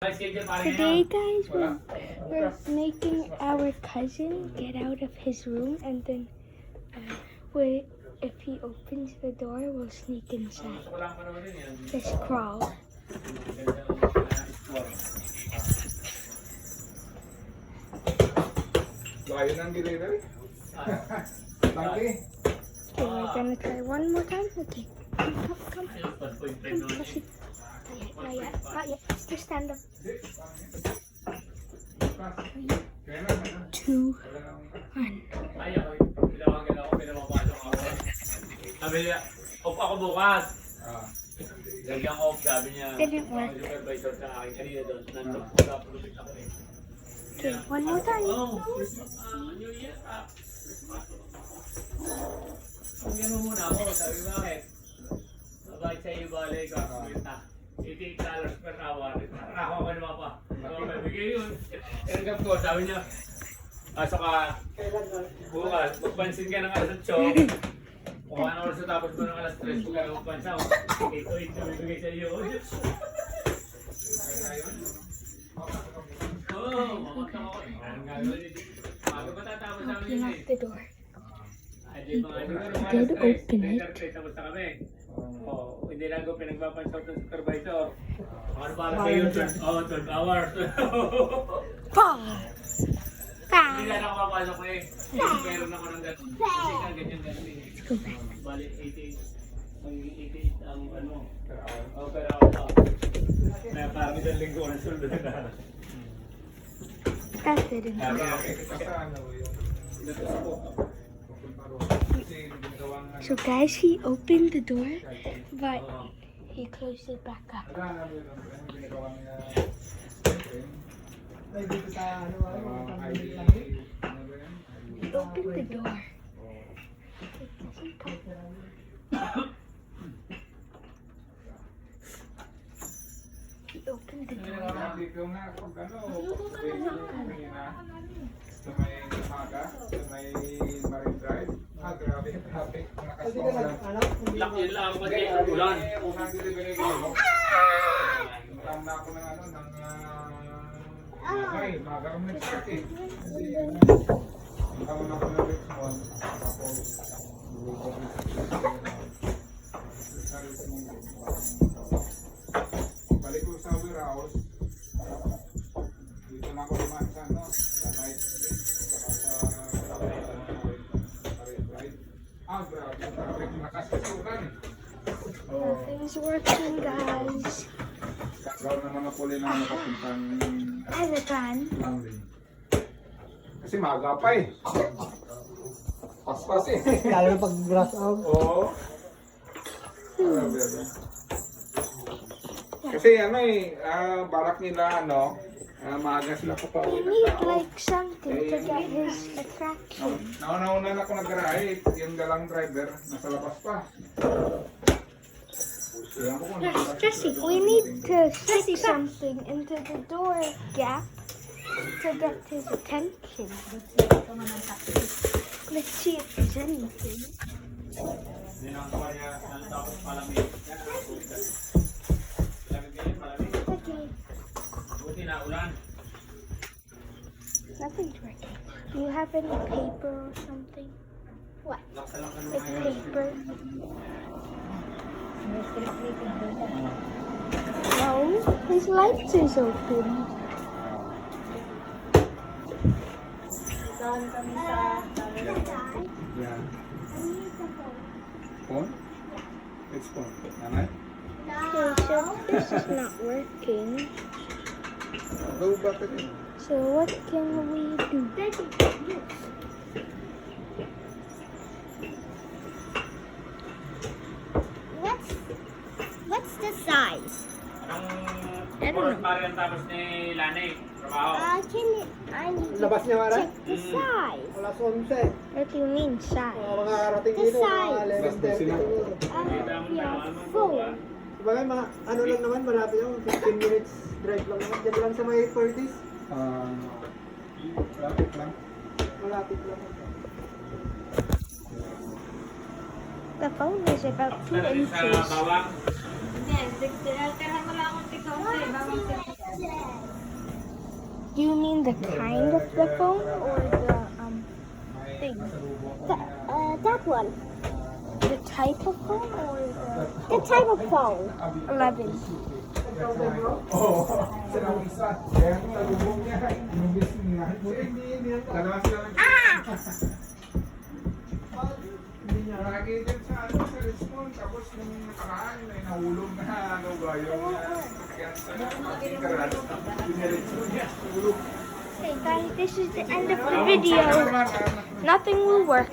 Today, guys, we're making our cousin get out of his room, and then if he opens the door, we'll sneak inside. Just crawl. Layo ng delivery. Tangki. Okay, we're gonna try one more time. Okay, come. Not yet. Just stand up. 2, 1. Sabi niya, off ako bukas. Lagyan off, sabi niya. Didn't work. Supervisor sa akin kanina doon. Nandun po sa product ako eh. Okay, one more time. Oh, New Year. Pagyan mo muna ako, sabi bakit? Mabait sa iyo balik ako. $88 per hour. Ako ka naman pa. Ako mabigay yun. Ergap ko, sabi niya, pasok ka bukas. Magpansin ka ng alas 8. Kung ano oras na tapos ko ng alas 3, kung ka magpansin ako. Ito bibigay sa iyo. Oo, mamatang ako. Ang gagawin dito. Bago pa tatapos namin Open yun up eh. the door. Did open it. Tapos na kami. Oh, hindi lang ko pinagpapansaw ng supervisor. Ano para sa iyo? 12 hours. Hindi lang ako papasok eh. Meron ako ng gano'n. Kasi ka ganyan eh. Bali, 88 ang ano. Oh, pero ako. May parang isang linggo ng suldo na. That didn't work. So guys, he opened the door, but he closed it back up. He opened the door. He opened the door. Dito nga, kung ano, sa may Maga, sa may Marine Drive. Grabe, traffic. Laki lang ako kasi ulan. Unang delivery ko. Tama na ako ng ano, ng Maga kami nag-start eh. Tama na ako ng Richmond. Tapos, balik ko sa warehouse. Dito na ako naman sa ano, sa night shift, saka sa Marine Drive. Grabe, traffic. Nakasasukan eh. Nothing's working, guys. Gawin naman na puli na nakapuntang Everton. lang din. Kasi maga pa eh. Paspas eh. Lalo na pag brush out. Oo. Grabe. Kasi ano eh, balak nila ano, maaga sila We papauwi ng need tao. like something to get his attraction. Nauna na ako nag-ride, yung dalang driver, nasa labas pa. Ewan ko kung Yes, Jesse, we need to stick something into the door gap to get his attention. Let's see if there's anything. Hindi lang ko niya tapos palamig. Okay, Buti na ulan. nothing's working. Do you have any paper or something? What? Like paper? No, his lights is open. Yeah. Phone? It's phone. Nanay? Okay, so this is not working. Low battery. So what can we do? What's the size? I don't know. Parang tapos ni Lani, trabaho. I need to Labas niya Mara? check the size. Alas 11. What do you mean size? Mga karating The dito, mga size. 11:30 siguro. Yeah, full. Sabagay, mga ano lang naman, malapit lang, 15 minutes drive lang naman. Diyan lang sa may 40s, Traffic lang. malapit lang. The phone is about 2 Sa inches. bawang. Yes, tinatira mo lang akong tigong sa ibang Do you mean the kind of the phone or the thing? That one. The type of phone or The type of phone. the 11? Oo. Sa nang isa. Kaya ang talubong niya. Inumbis niya. Dalawa sila lang. Lagi din sa ano, sa Richmond. Tapos nung nakaraan, ay nahulog na ano ba yung kaya sa ating karado. Richmond niya. Nahulog. Okay guys, this is the end of the video. Nothing will work.